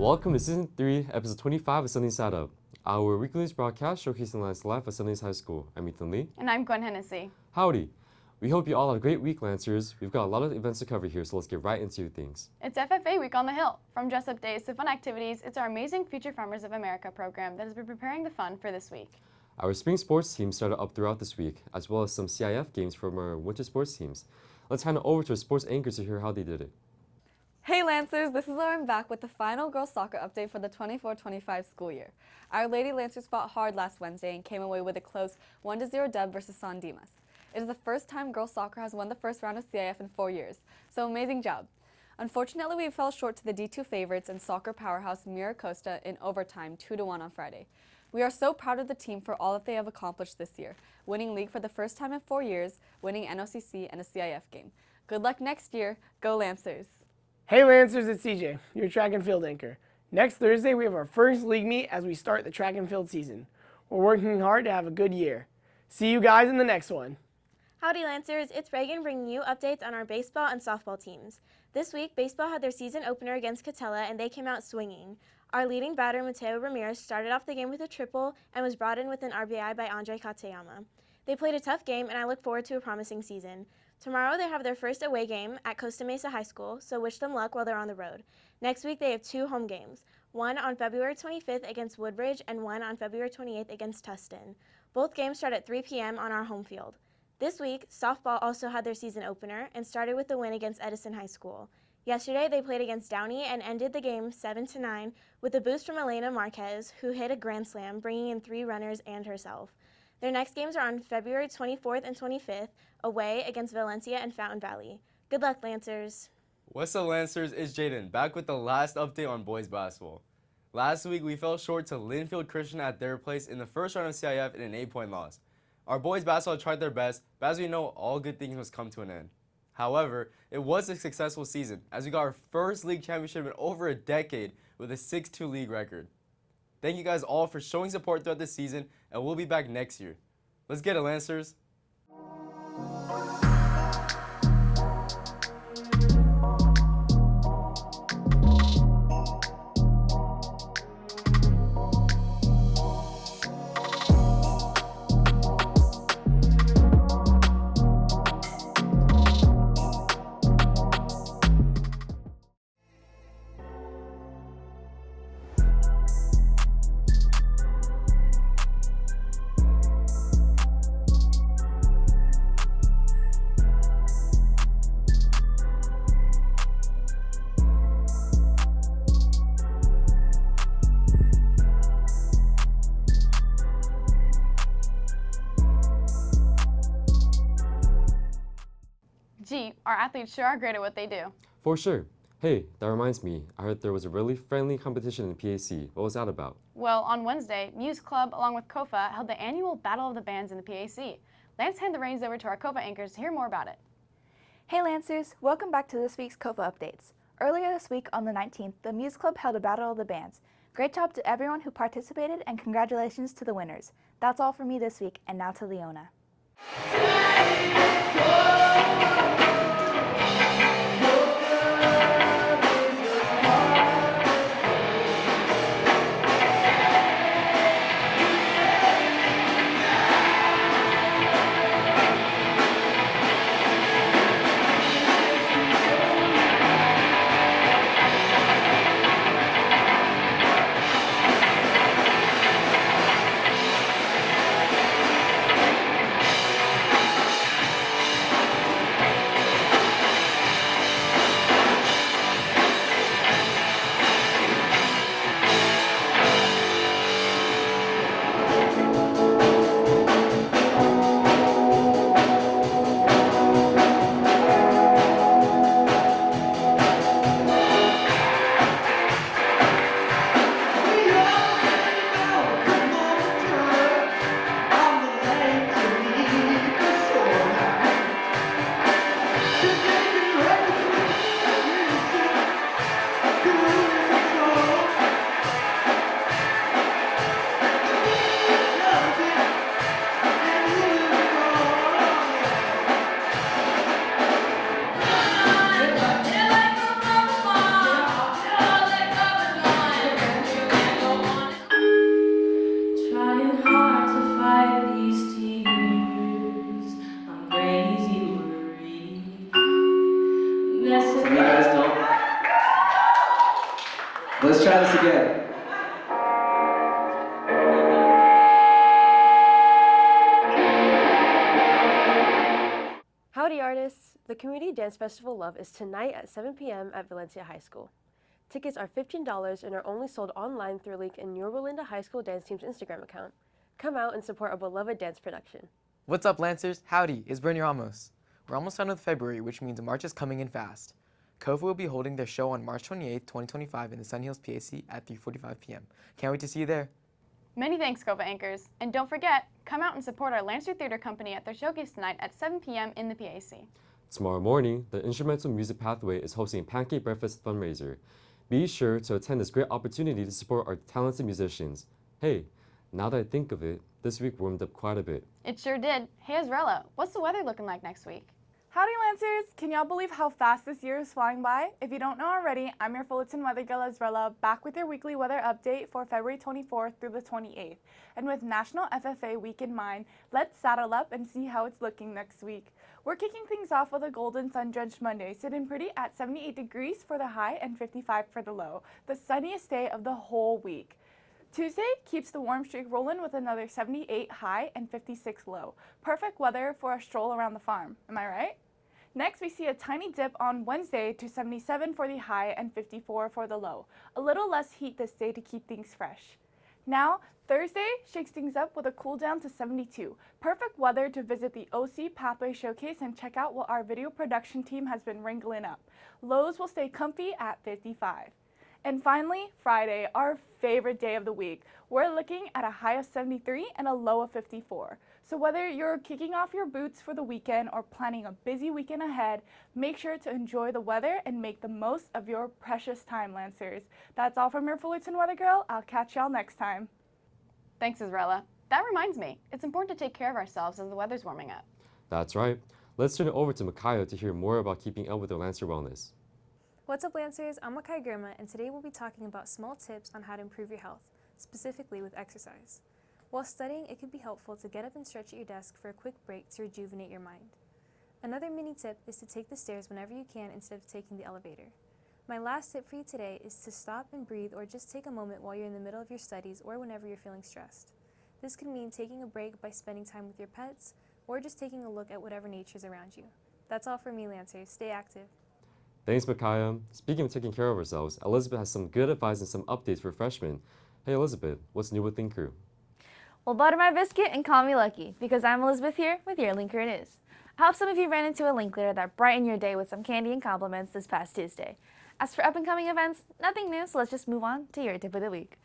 Welcome to Season 3, Episode 25 of Sunny's Side Up, our weekly news broadcast showcasing Lance's life at Sunny's High School. I'm Ethan Lee. And I'm Gwen Hennessy. Howdy. We hope you all had a great week, Lancers. We've got a lot of events to cover here, so let's get right into things. It's FFA Week on the Hill. From dress-up days to fun activities, it's our amazing Future Farmers of America program that has been preparing the fun for this week. Our spring sports team started up throughout this week, as well as some CIF games from our winter sports teams. Let's hand it over to our sports anchors to hear how they did it. Hey Lancers, this is Lauren back with the final girls soccer update for the 24-25 school year. Our Lady Lancers fought hard last Wednesday and came away with a close 1-0 dub versus San Dimas. It is the first time girls soccer has won the first round of CIF in 4 years, so amazing job. Unfortunately, we fell short to the D2 favorites and soccer powerhouse Miracosta in overtime 2-1 on Friday. We are so proud of the team for all that they have accomplished this year, winning league for the first time in 4 years, winning NOCC and a CIF game. Good luck next year. Go Lancers! Hey Lancers, it's CJ, your track and field anchor. Next Thursday, we have our first league meet as we start the track and field season. We're working hard to have a good year. See you guys in the next one. Howdy Lancers, it's Reagan bringing you updates on our baseball and softball teams. This week, baseball had their season opener against Catella and they came out swinging. Our leading batter, Mateo Ramirez, started off the game with a triple and was brought in with an RBI by Andre Katayama. They played a tough game and I look forward to a promising season. Tomorrow they have their first away game at Costa Mesa High School, so wish them luck while they're on the road. Next week they have 2 home games, one on February 25th against Woodbridge and one on February 28th against Tustin. Both games start at 3 p.m. on our home field. This week, softball also had their season opener and started with the win against Edison High School. Yesterday they played against Downey and ended the game 7-9 with a boost from Elena Marquez, who hit a grand slam, bringing in 3 runners and herself. Their next games are on February 24th and 25th, away against Valencia and Fountain Valley. Good luck, Lancers. What's up, Lancers? It's Jaden, back with the last update on boys basketball. Last week, we fell short to Linfield Christian at their place in the first round of CIF in an 8-point loss. Our boys basketball tried their best, but as we know, all good things must come to an end. However, it was a successful season, as we got our first league championship in over a decade with a 6-2 league record. Thank you guys all for showing support throughout this season, and we'll be back next year. Let's get it, Lancers. Gee, our athletes sure are great at what they do. For sure. Hey, that reminds me, I heard there was a really friendly competition in PAC. What was that about? Well, on Wednesday, Muse Club, along with KOFA, held the annual Battle of the Bands in the PAC. Let's hand the reins over to our KOFA anchors to hear more about it. Hey Lancers, welcome back to this week's KOFA updates. Earlier this week on the 19th, the Muse Club held a Battle of the Bands. Great job to everyone who participated and congratulations to the winners. That's all for me this week, and now to Leona. Can you guys tell? Let's try this again. Howdy artists! The Community Dance Festival Love is tonight at 7 p.m. at Valencia High School. Tickets are $15 and are only sold online through a link in Yorba Linda High School Dance Team's Instagram account. Come out and support a beloved dance production. What's up, Lancers? Howdy, it's Bernie Ramos. We're almost done with February, which means March is coming in fast. COFA will be holding their show on March 28, 2025 in the Sun Hills PAC at 3:45 p.m. Can't wait to see you there. Many thanks, COFA anchors. And don't forget, come out and support our Lancer Theater Company at their showcase tonight at 7 p.m. in the PAC. Tomorrow morning, the Instrumental Music Pathway is hosting a Pancake Breakfast fundraiser. Be sure to attend this great opportunity to support our talented musicians. Hey, now that I think of it, this week warmed up quite a bit. It sure did. Hey, Ezrela, what's the weather looking like next week? Howdy, Lancers! Can y'all believe how fast this year is flying by? If you don't know already, I'm your Fullerton weather girl, Ezrela, back with your weekly weather update for February 24th through the 28th. And with National FFA Week in mind, let's saddle up and see how it's looking next week. We're kicking things off with a golden sun-drenched Monday, sitting pretty at 78 degrees for the high and 55 for the low, the sunniest day of the whole week. Tuesday keeps the warm streak rolling with another 78 high and 56 low. Perfect weather for a stroll around the farm, am I right? Next, we see a tiny dip on Wednesday to 77 for the high and 54 for the low. A little less heat this day to keep things fresh. Now, Thursday shakes things up with a cool down to 72. Perfect weather to visit the OC Pathway Showcase and check out what our video production team has been wrangling up. Lows will stay comfy at 55. And finally, Friday, our favorite day of the week. We're looking at a high of 73 and a low of 54. So whether you're kicking off your boots for the weekend or planning a busy weekend ahead, make sure to enjoy the weather and make the most of your precious time, Lancers. That's all from your Fullerton Weather Girl. I'll catch y'all next time. Thanks, Ezrela. That reminds me, it's important to take care of ourselves as the weather's warming up. That's right. Let's turn it over to Micaiah to hear more about keeping up with their Lancer wellness. What's up, Lancers? I'm Makai Girma, and today we'll be talking about small tips on how to improve your health, specifically with exercise. While studying, it could be helpful to get up and stretch at your desk for a quick break to rejuvenate your mind. Another mini tip is to take the stairs whenever you can instead of taking the elevator. My last tip for you today is to stop and breathe or just take a moment while you're in the middle of your studies or whenever you're feeling stressed. This could mean taking a break by spending time with your pets or just taking a look at whatever nature's around you. That's all for me, Lancers. Stay active. Thanks, Micaiah. Speaking of taking care of ourselves, Elizabeth has some good advice and some updates for freshmen. Hey, Elizabeth, what's new with Think Crew? Well, butter my biscuit and call me lucky, because I'm Elizabeth here with your Linker It Is. I hope some of you ran into a link leader that brightened your day with some candy and compliments this past Tuesday. As for up-and-coming events, nothing new, so let's just move on to your tip of the week.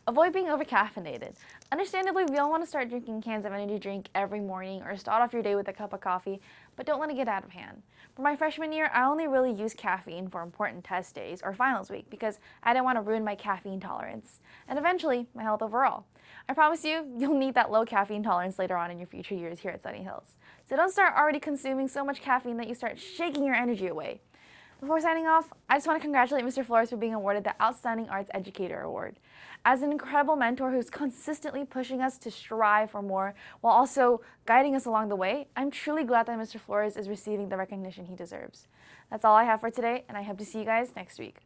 Avoid being over-caffeinated. Understandably, we all want to start drinking cans of energy drink every morning or start off your day with a cup of coffee, but don't let it get out of hand. For my freshman year, I only really used caffeine for important test days or finals week because I didn't want to ruin my caffeine tolerance, and eventually, my health overall. I promise you, you'll need that low caffeine tolerance later on in your future years here at Sunny Hills. So don't start already consuming so much caffeine that you start shaking your energy away. Before signing off, I just want to congratulate Mr. Flores for being awarded the Outstanding Arts Educator Award. As an incredible mentor who's consistently pushing us to strive for more while also guiding us along the way, I'm truly glad that Mr. Flores is receiving the recognition he deserves. That's all I have for today, and I hope to see you guys next week.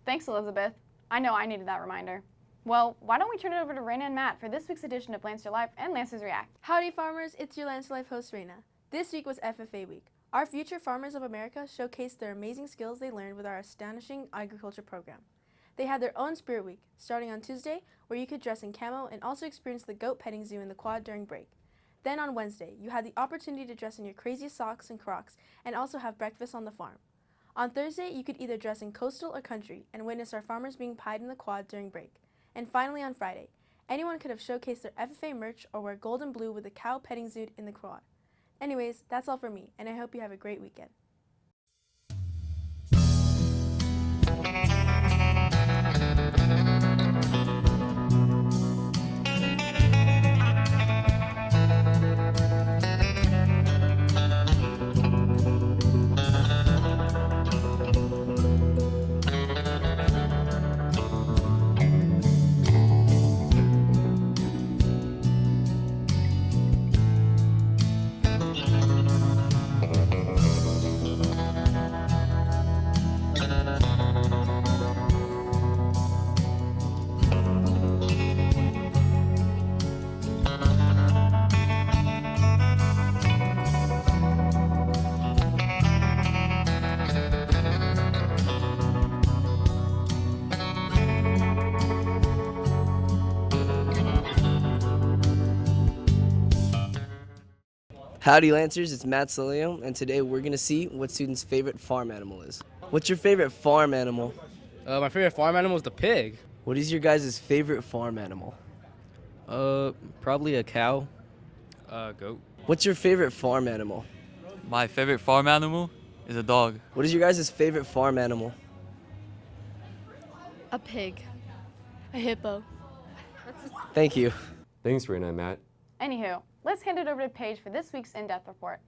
Thanks, Elizabeth. I know I needed that reminder. Well, why don't we turn it over to Raina and Matt for this week's edition of Lancer Live and Lancers React. Howdy, farmers. It's your Lancer Life host, Raina. This week was FFA Week. Our future farmers of America showcased their amazing skills they learned with our astonishing agriculture program. They had their own Spirit Week, starting on Tuesday, where you could dress in camo and also experience the goat petting zoo in the quad during break. Then on Wednesday, you had the opportunity to dress in your craziest socks and Crocs and also have breakfast on the farm. On Thursday, you could either dress in coastal or country and witness our farmers being pied in the quad during break. And finally on Friday, anyone could have showcased their FFA merch or wear gold and blue with the cow petting zoo in the quad. Anyways, that's all for me, and I hope you have a great weekend. Howdy Lancers, it's Matt Soleo, and today we're going to see what students' favorite farm animal is. What's your favorite farm animal? My favorite farm animal is the pig. What is your guys' favorite farm animal? Probably a cow. Goat. What's your favorite farm animal? My favorite farm animal is a dog. What is your guys' favorite farm animal? A pig. A hippo. Thank you. Thanks, Raina and Matt. Anywho, let's hand it over to Paige for this week's in-depth report.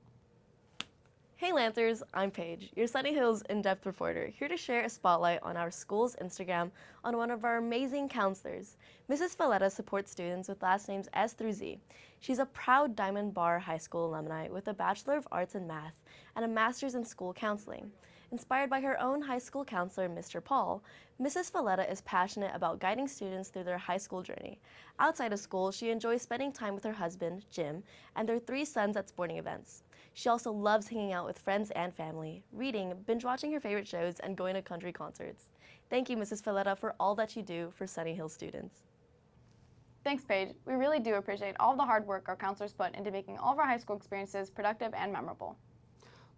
Hey Lancers, I'm Paige, your Sunny Hills in-depth reporter, here to share a spotlight on our school's Instagram on one of our amazing counselors. Mrs. Valletta supports students with last names S through Z. She's a proud Diamond Bar High School alumni with a Bachelor of Arts in Math and a Master's in School Counseling. Inspired by her own high school counselor, Mr. Paul, Mrs. Valletta is passionate about guiding students through their high school journey. Outside of school, she enjoys spending time with her husband, Jim, and their 3 sons at sporting events. She also loves hanging out with friends and family, reading, binge-watching her favorite shows, and going to country concerts. Thank you, Mrs. Valletta, for all that you do for Sunny Hill students. Thanks, Paige. We really do appreciate all the hard work our counselors put into making all of our high school experiences productive and memorable.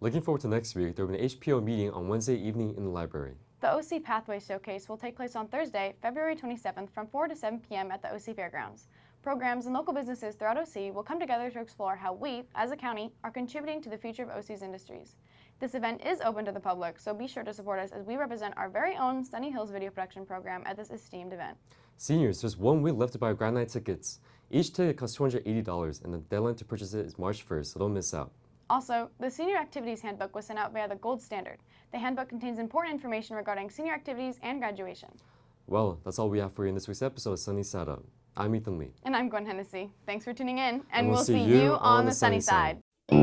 Looking forward to next week, there will be an HPO meeting on Wednesday evening in the library. The OC Pathway Showcase will take place on Thursday, February 27th from 4 to 7 p.m. at the OC Fairgrounds. Programs and local businesses throughout OC will come together to explore how we, as a county, are contributing to the future of OC's industries. This event is open to the public, so be sure to support us as we represent our very own Sunny Hills video production program at this esteemed event. Seniors, there's 1 week left to buy grad night tickets. Each ticket costs $280, and the deadline to purchase it is March 1st, so don't miss out. Also, the Senior Activities Handbook was sent out via the Gold Standard. The handbook contains important information regarding senior activities and graduation. Well, that's all we have for you in this week's episode of Sunny Side Up. I'm Ethan Lee. And I'm Gwen Hennessy. Thanks for tuning in, And we'll see you on the sunny side. side.